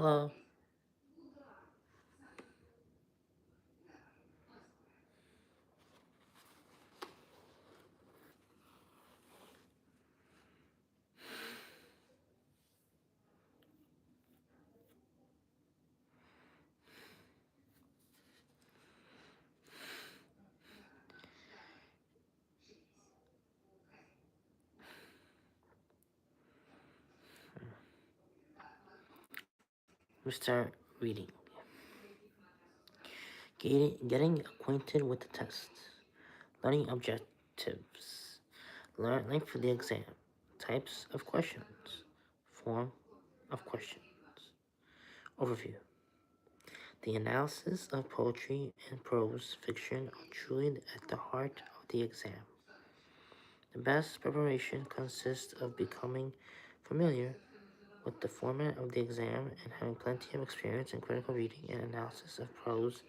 Hello. We start reading. Getting acquainted with the test. Learning objectives. Learning for the exam. Types of questions. Form of questions. Overview. The analysis of poetry and prose fiction are truly at the heart of the exam. The best preparation consists of becoming familiar with the format of the exam and having plenty of experience in critical reading and analysis of prose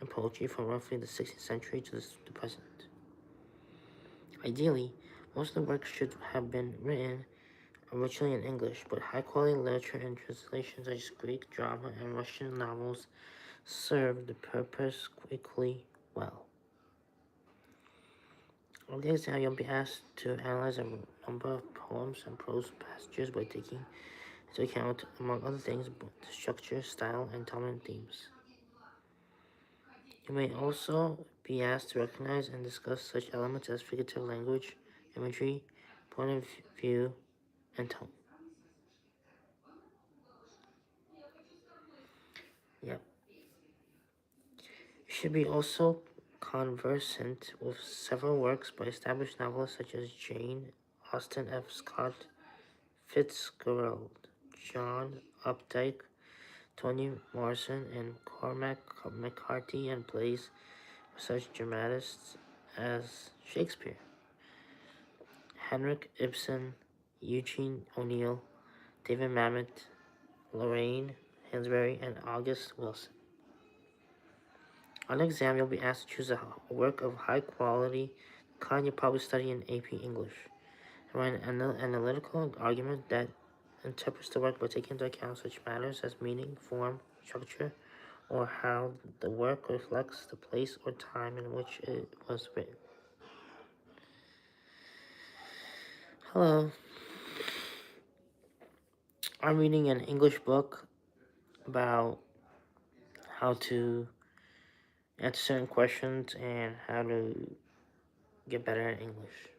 and poetry from roughly the 16th century to the present. Ideally, most of the work should have been written originally in English, but high-quality literature and translations such as Greek drama and Russian novels serve the purpose equally well. On the exam, you'll be asked to analyze a number of poems and prose passages by taking into account, among other things, the structure, style, and dominant themes. You may also be asked to recognize and discuss such elements as figurative language, imagery, point of view, and tone. Yep. You should be also conversant with several works by established novelists such as Jane Austen, F. Scott Fitzgerald, John Updike, Toni Morrison, and Cormac McCarthy, and plays with such dramatists as Shakespeare, Henrik Ibsen, Eugene O'Neill, David Mamet, Lorraine Hansberry, and August Wilson. On the exam, you'll be asked to choose a work of high quality, the kind you probably study in AP English, and write an analytical argument that interprets the work by taking into account such matters as meaning, form, structure, or how the work reflects the place or time in which it was written. Hello. I'm reading an English book about how to answer certain questions and how to get better at English.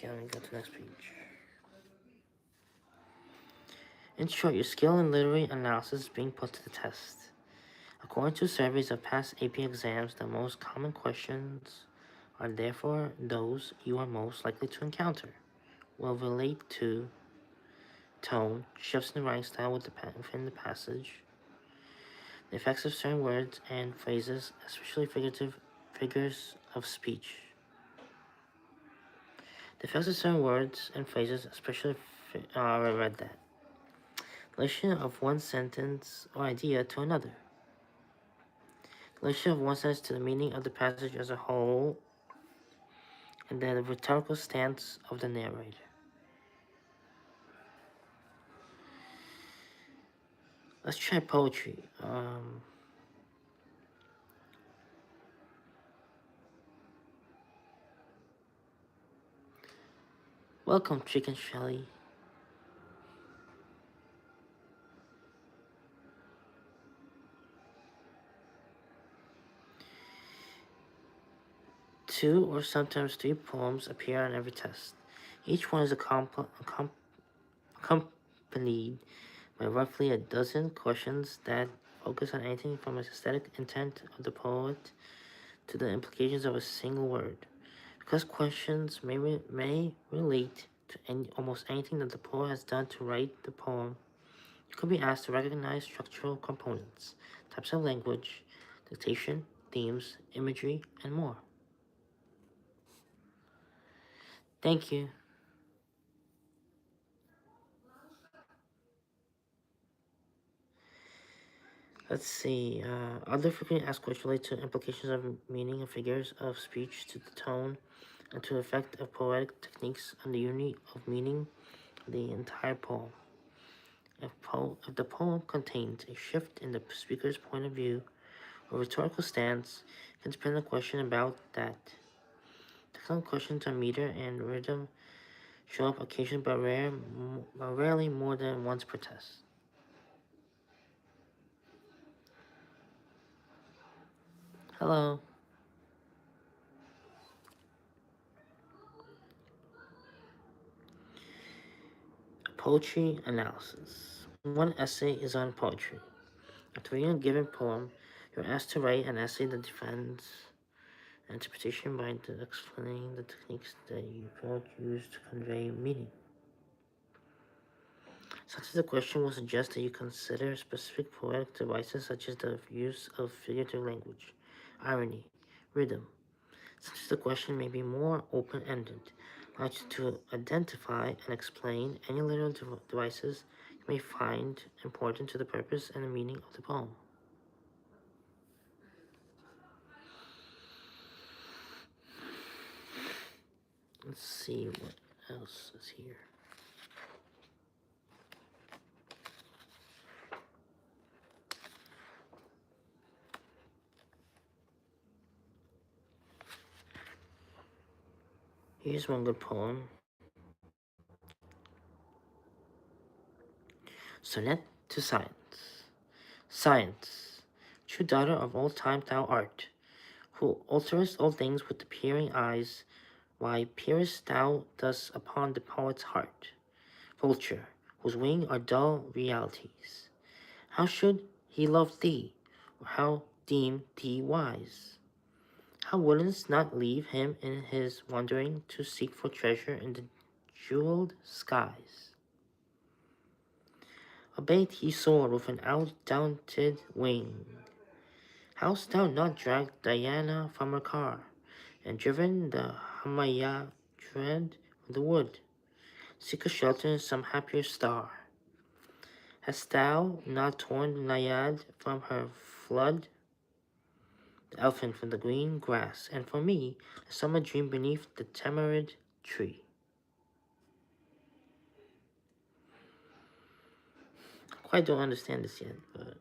Okay, let me go to the next page. In short, your skill in literary analysis is being put to the test. According to surveys of past AP exams, the most common questions are therefore those you are most likely to encounter. Will relate to tone, shifts in the writing style within the passage, the effects of certain words and phrases, especially figures of speech. The effects of certain words and phrases, especially I read that. Relation of one sentence or idea to another. Relation of one sentence to the meaning of the passage as a whole, and then the rhetorical stance of the narrator. Let's try poetry. Welcome, Chicken Shelly. Two or sometimes three poems appear on every test. Each one is accompanied by roughly a dozen questions that focus on anything from the aesthetic intent of the poet to the implications of a single word. Because questions may relate to almost anything that the poet has done to write the poem, you could be asked to recognize structural components, types of language, dictation, themes, imagery, and more. Thank you. Let's see. Other frequently asked questions relate to implications of meaning of figures of speech, to the tone, and to the effect of poetic techniques on the unity of meaning of the entire poem. If the poem contains a shift in the speaker's point of view or rhetorical stance, it can depend on the question about that. Technical questions on meter and rhythm show up occasionally, but rarely more than once per test. Hello. Poetry analysis. One essay is on poetry. After reading a given poem, you're asked to write an essay that defends an interpretation by explaining the techniques that you felt used to convey meaning. Such as the question will suggest that you consider specific poetic devices such as the use of figurative language, irony, rhythm. Such as the question may be more open-ended, allowing you to identify and explain any literal devices you may find important to the purpose and the meaning of the poem. Let's see what else is here. Here's one good poem. Sonnet to Science. Science, true daughter of all time thou art, who alterest all things with the peering eyes, why peerest thou thus upon the poet's heart? Vulture, whose wing are dull realities. How should he love thee, or how deem thee wise? How wouldst not leave him in his wandering to seek for treasure in the jeweled skies? Albeit he soared with an outdaunted wing, how'st thou not dragged Diana from her car, and driven the Hamayah dread from the wood? Seek a shelter in some happier star. Hast thou not torn the Naiad from her flood, the elephant from the green grass, and for me, the summer dream beneath the tamarind tree? I quite don't understand this yet, but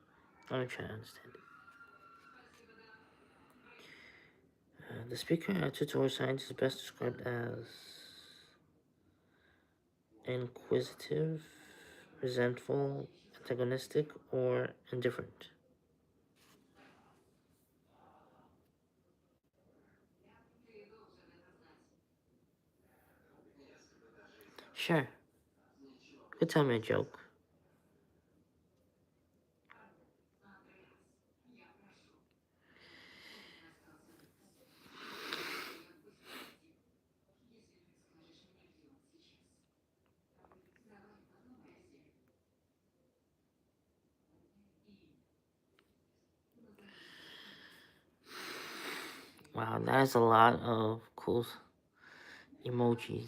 I'm trying to understand it. The speaker at tutorial science is best described as inquisitive, resentful, antagonistic, or indifferent. Sure, you could tell me a joke. Wow, that is a lot of cool emojis.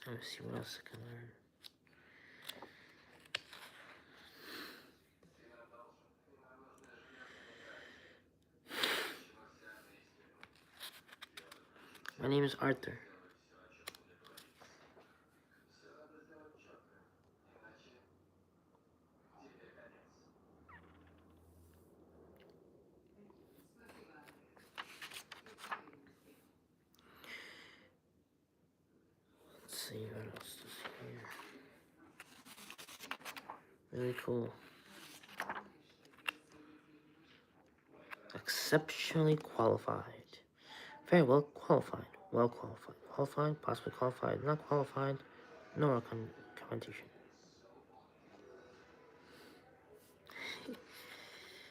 Let me see what else I can learn. My name is Arthur. Let's see what else is here. Really cool. Exceptionally qualified. Very well qualified. Well qualified. Qualified, possibly qualified, not qualified, no commentation.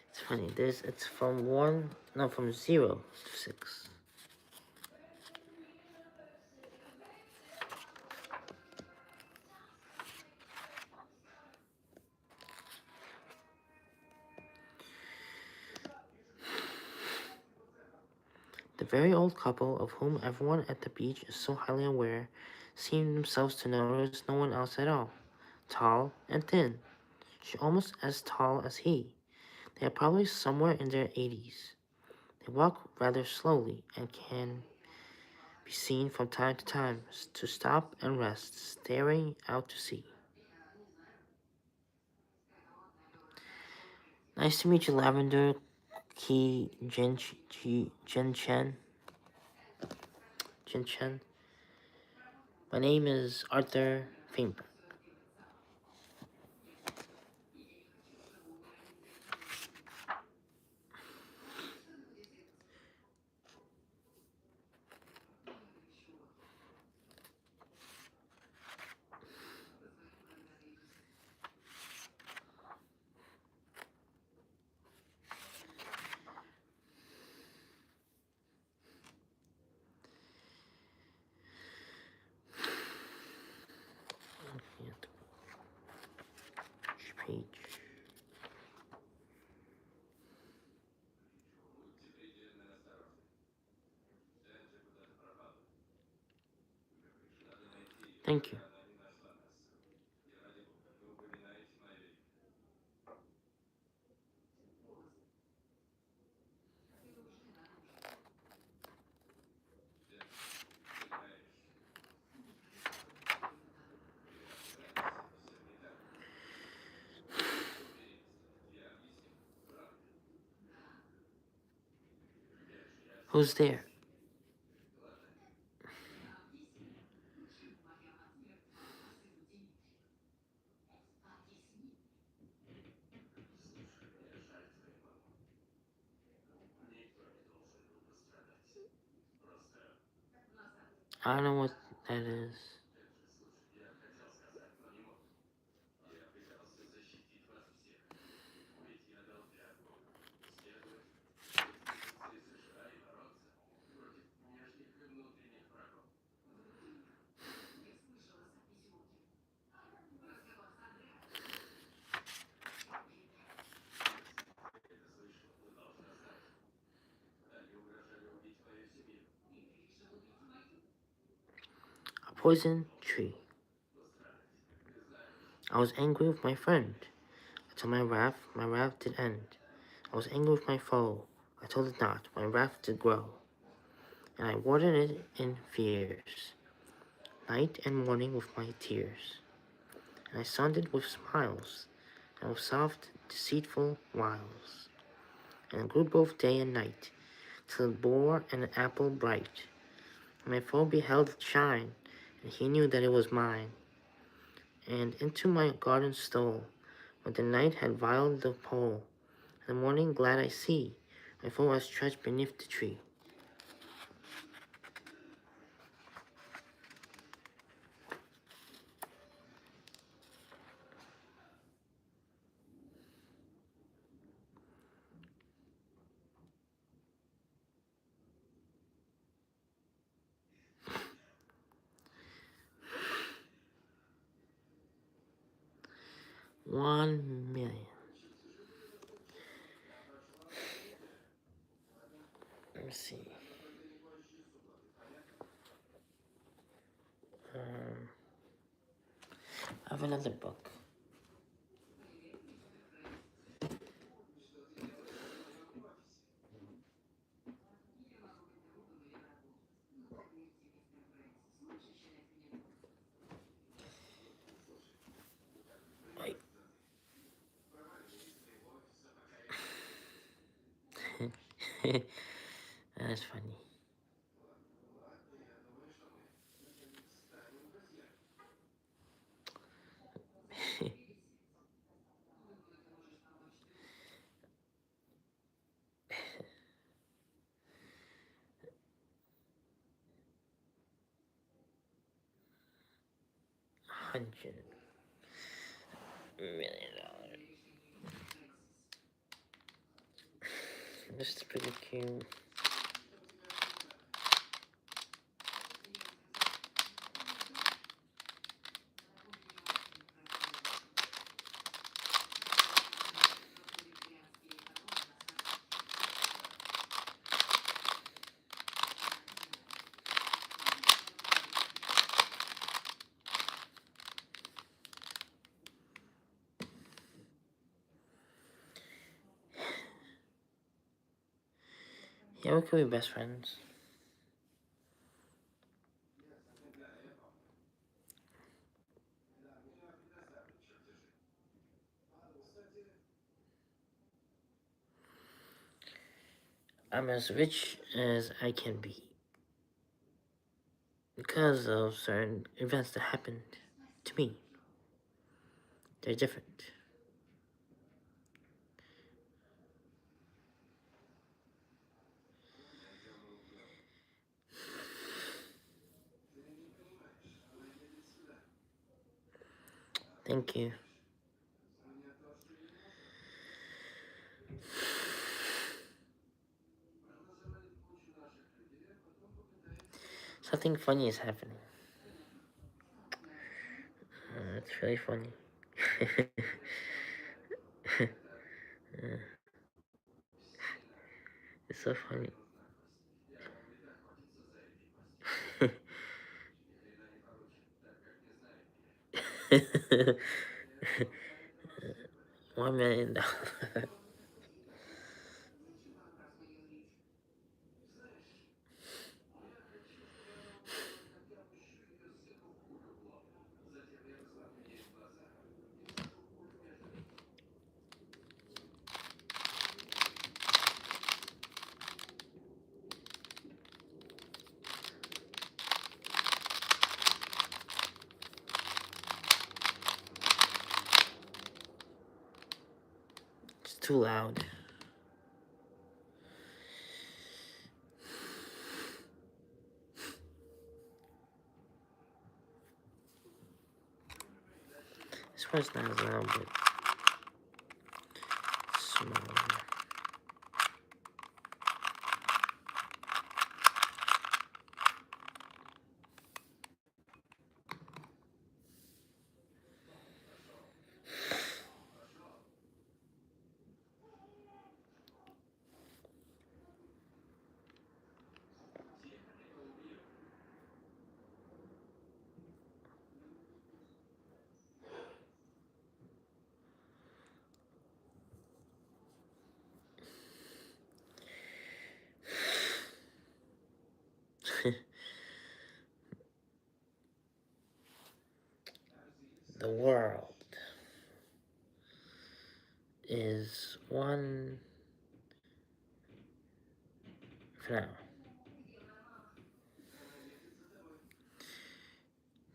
It's funny, it's from from 0 to 6. The very old couple, of whom everyone at the beach is so highly aware, seem themselves to notice no one else at all. Tall and thin. She almost as tall as he. They are probably somewhere in their 80s. They walk rather slowly and can be seen from time to time to stop and rest, staring out to sea. Nice to meet you, Lavender Ki Jen Chen. Jin Chen. My name is Arthur Feinberg. Page. Thank you. Who's there? I don't know what that is. A poison tree. I was angry with my friend. I told my wrath did end. I was angry with my foe. I told it not, my wrath did grow. And I watered it in fears, night and morning with my tears. And I sunned it with smiles, and with soft, deceitful wiles. And it grew both day and night, till it bore an apple bright. And my foe beheld it shine, and he knew that it was mine. And into my garden stole, when the night had violed the pole. In the morning glad I see, my foe has trudged beneath the tree. $1,000,000. Let me see. I have another book. Wait. That's funny. $100,000,000. This is pretty cute. Yeah, we could be best friends. I'm as rich as I can be because of certain events that happened to me. They're different. Thank you. Something funny is happening. It's really funny. It's so funny. $1 million. It's too loud. This one's not as loud, but smaller. The world is one for now.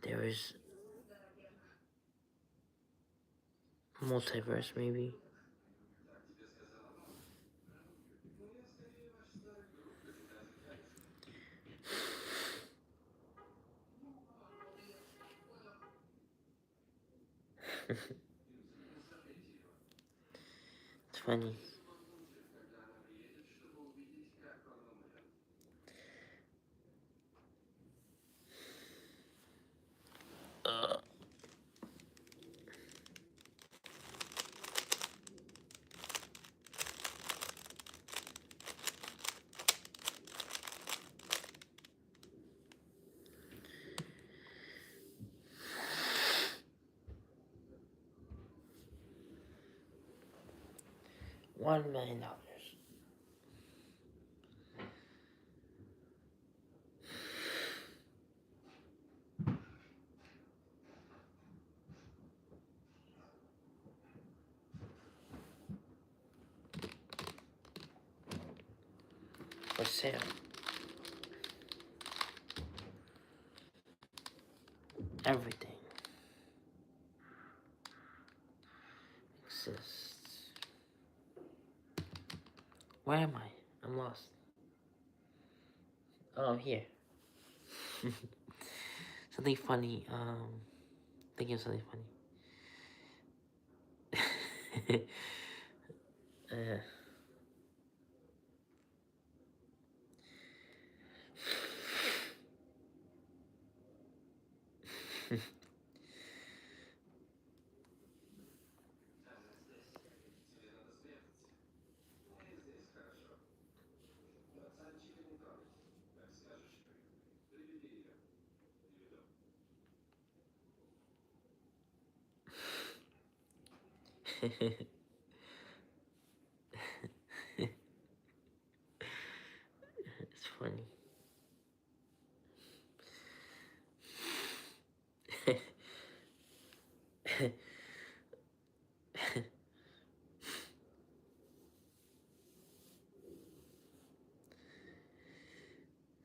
There is multiverse, maybe. It's funny. $1 million. For sale. Everything exists. Where am I? I'm lost. Oh, I'm here. Something funny. Thinking of something funny. uh,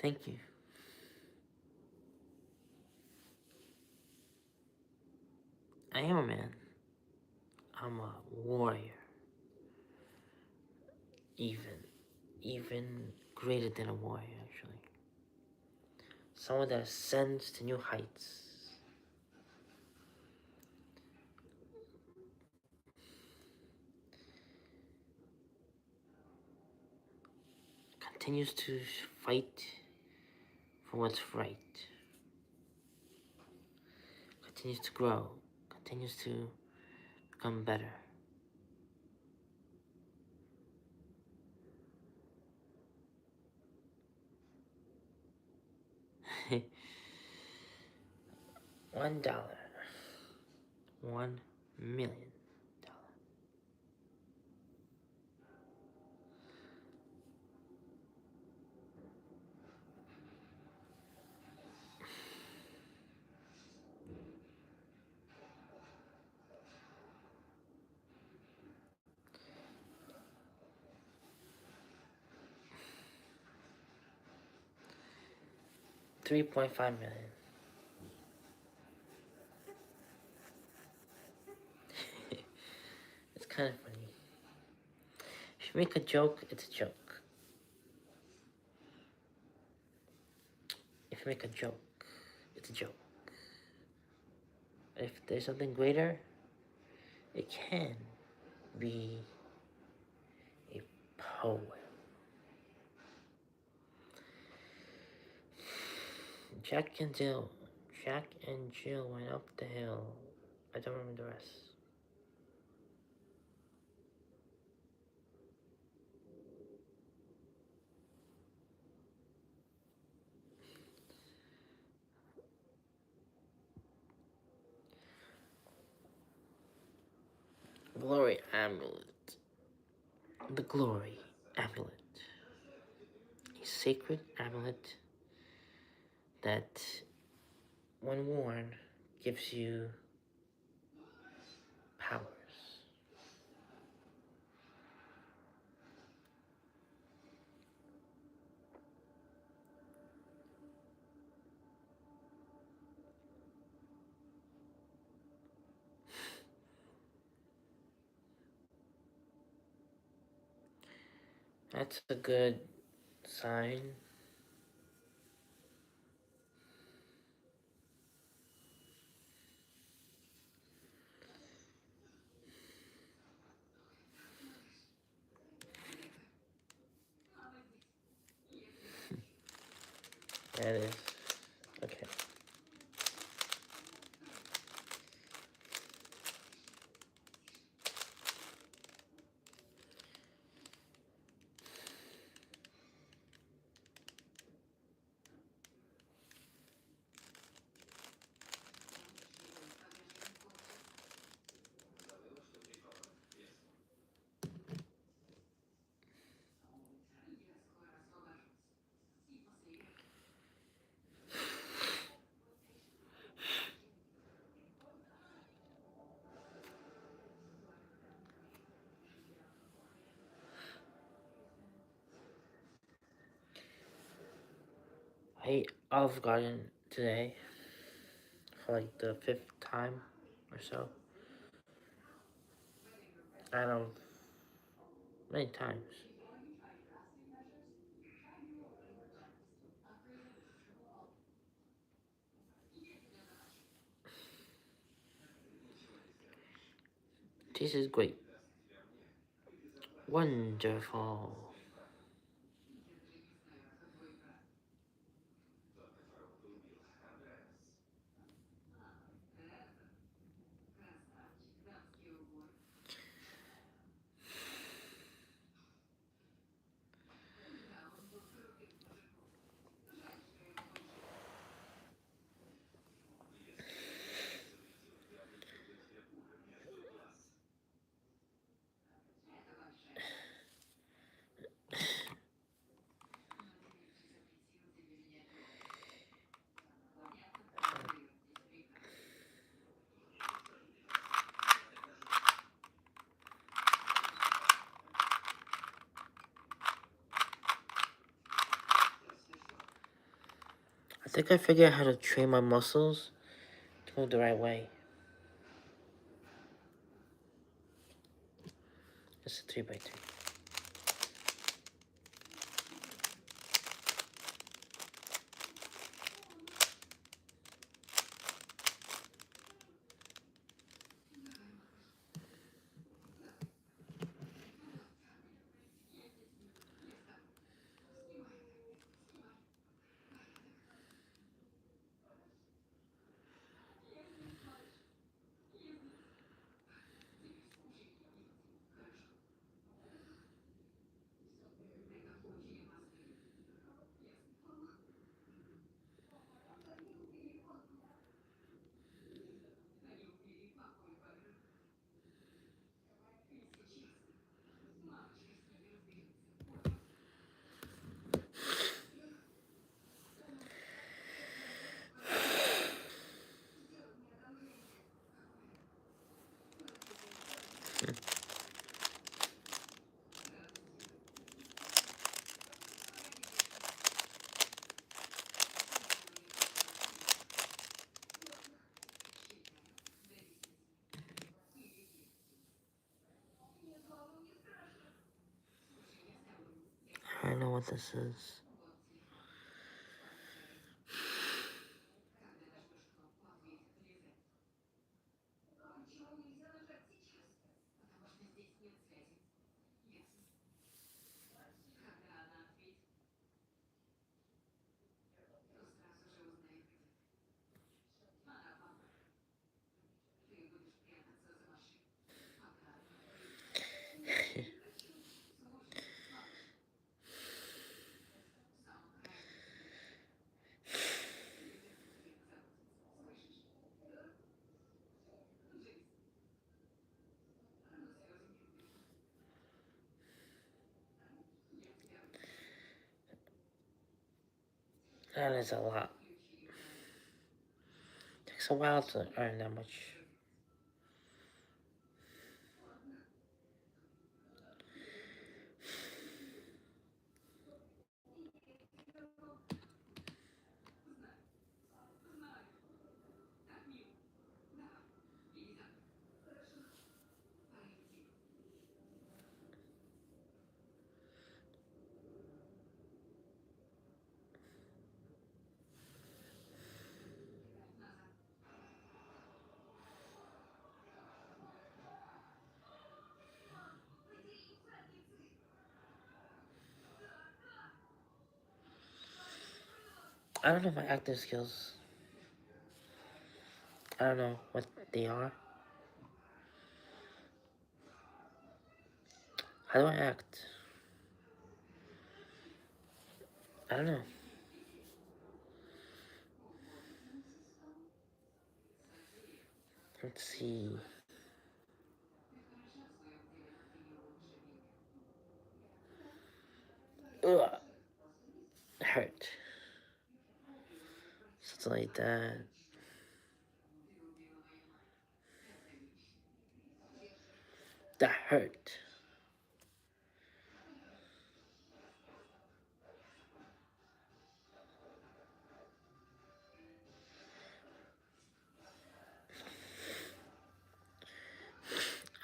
Thank you. I am a man. I'm a warrior. Even greater than a warrior, actually. Someone that ascends to new heights. Continues to fight for what's right. Continues to grow. Continues to become better. $1. $1,000,000. 3.5 million. It's kind of funny. If you make a joke, it's a joke. If you make a joke, it's a joke. If there's something greater, it can be a poem. Jack and Jill went up the hill. I don't remember the rest. Glory Amulet. The Glory Amulet. A sacred amulet that, when worn, gives you powers. That's a good sign. That is. Okay. I ate Olive Garden today for like the 5th time or so. Out of many times. This is great. Wonderful. I think I figured out how to train my muscles to move the right way. It's a 3x3. I don't know what this is. That is a lot. Takes a while to earn that much. I don't know my acting skills. I don't know what they are. How do I act? I don't know. Let's see. Ugh. Hurt. Something like that. That hurt.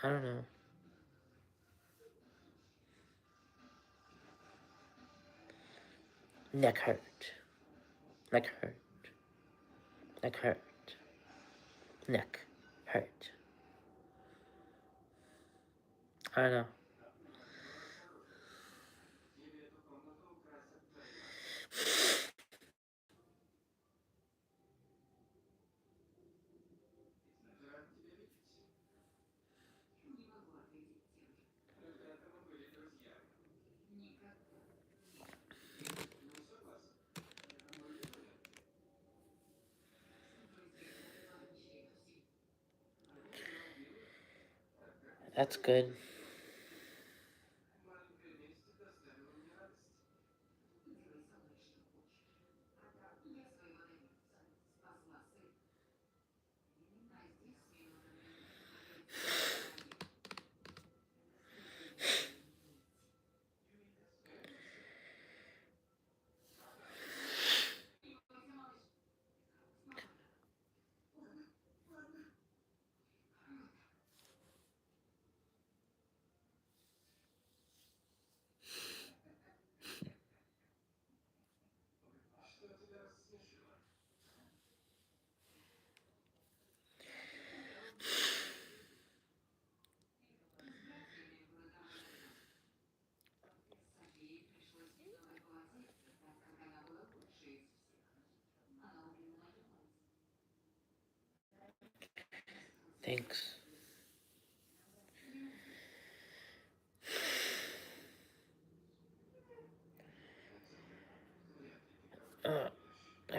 I don't know. Neck hurt. Neck hurt. Neck hurt. Neck hurt. I don't know. That's good. Thanks.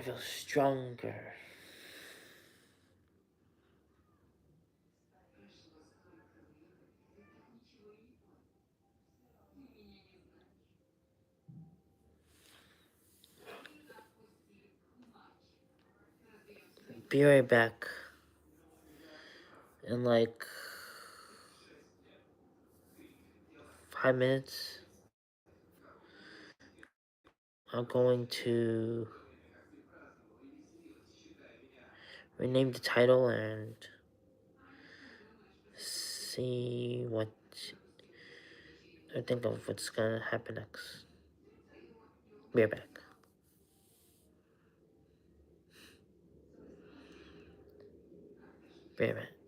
I feel stronger. Be right back. In like 5 minutes, I'm going to rename the title and see what I think of what's gonna happen next. Be right back. Be right back.